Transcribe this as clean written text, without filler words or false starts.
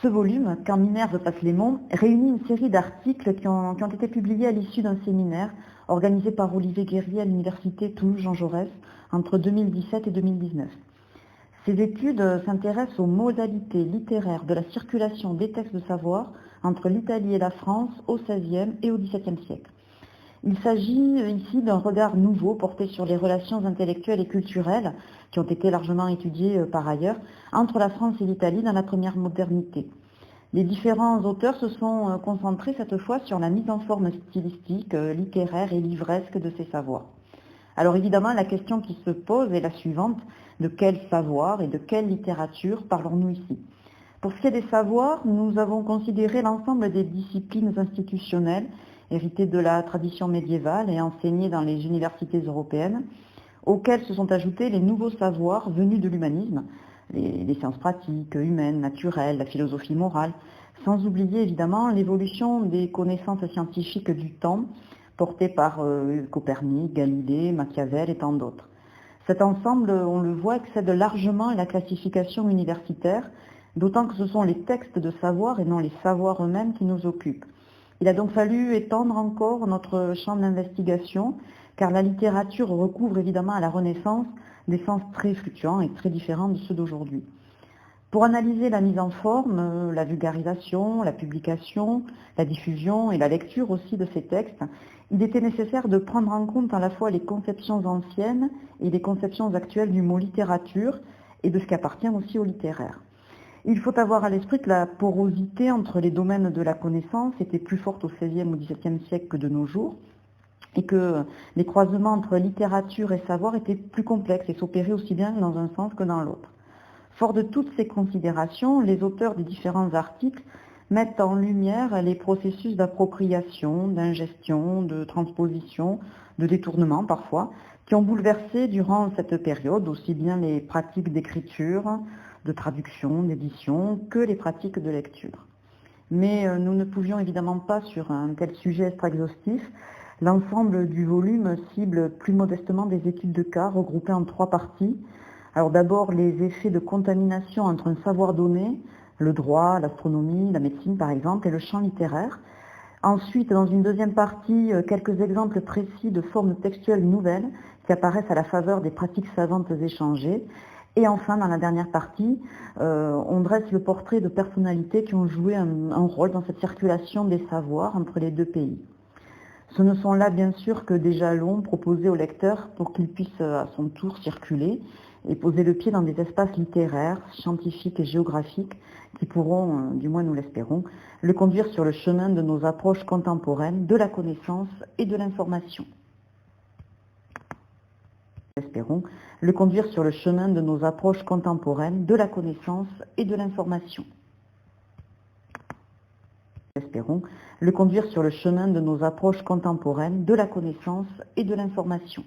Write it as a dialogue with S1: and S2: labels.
S1: Ce volume, Quand Minerve passe les monts, réunit une série d'articles qui ont été publiés à l'issue d'un séminaire organisé par Olivier Guerrier à l'université Toulouse-Jean Jaurès entre 2017 et 2019. Ces études s'intéressent aux modalités littéraires de la circulation des textes de savoir entre l'Italie et la France au XVIe et au XVIIe siècle. Il s'agit ici d'un regard nouveau porté sur les relations intellectuelles et culturelles, qui ont été largement étudiées par ailleurs, entre la France et l'Italie dans la première modernité. Les différents auteurs se sont concentrés cette fois sur la mise en forme stylistique, littéraire et livresque de ces savoirs. Alors évidemment, la question qui se pose est la suivante: de quel savoir et de quelle littérature parlons-nous ici? Pour ce qui est des savoirs, nous avons considéré l'ensemble des disciplines institutionnelles héritées de la tradition médiévale et enseignées dans les universités européennes, auxquelles se sont ajoutés les nouveaux savoirs venus de l'humanisme, les sciences pratiques, humaines, naturelles, la philosophie morale, sans oublier évidemment l'évolution des connaissances scientifiques du temps, portées par Copernic, Galilée, Machiavel et tant d'autres. Cet ensemble, on le voit, excède largement la classification universitaire, d'autant que ce sont les textes de savoir et non les savoirs eux-mêmes qui nous occupent. Il a donc fallu étendre encore notre champ d'investigation, car la littérature recouvre évidemment à la Renaissance des sens très fluctuants et très différents de ceux d'aujourd'hui. Pour analyser la mise en forme, la vulgarisation, la publication, la diffusion et la lecture aussi de ces textes, il était nécessaire de prendre en compte à la fois les conceptions anciennes et les conceptions actuelles du mot littérature et de ce qui appartient aussi au littéraire. Il faut avoir à l'esprit que la porosité entre les domaines de la connaissance était plus forte au XVIe ou XVIIe siècle que de nos jours, et que les croisements entre littérature et savoir étaient plus complexes et s'opéraient aussi bien dans un sens que dans l'autre. Fort de toutes ces considérations, les auteurs des différents articles mettent en lumière les processus d'appropriation, d'ingestion, de transposition, de détournement parfois, qui ont bouleversé durant cette période aussi bien les pratiques d'écriture, de traduction, d'édition, que les pratiques de lecture. Mais nous ne pouvions évidemment pas, sur un tel sujet extra-exhaustif, l'ensemble du volume cible plus modestement des études de cas regroupées en 3 parties. Alors d'abord, les effets de contamination entre un savoir donné, le droit, l'astronomie, la médecine par exemple, et le champ littéraire. Ensuite, dans une deuxième partie, quelques exemples précis de formes textuelles nouvelles qui apparaissent à la faveur des pratiques savantes échangées. Et enfin, dans la dernière partie, on dresse le portrait de personnalités qui ont joué un rôle dans cette circulation des savoirs entre les deux pays. Ce ne sont là bien sûr que des jalons proposés au lecteur pour qu'il puisse à son tour circuler et poser le pied dans des espaces littéraires, scientifiques et géographiques qui pourront, du moins nous l'espérons, le conduire sur le chemin de nos approches contemporaines de la connaissance et de l'information. Espérons le conduire sur le chemin de nos approches contemporaines de la connaissance et de l'information. Espérons le conduire sur le chemin de nos approches contemporaines de la connaissance et de l'information.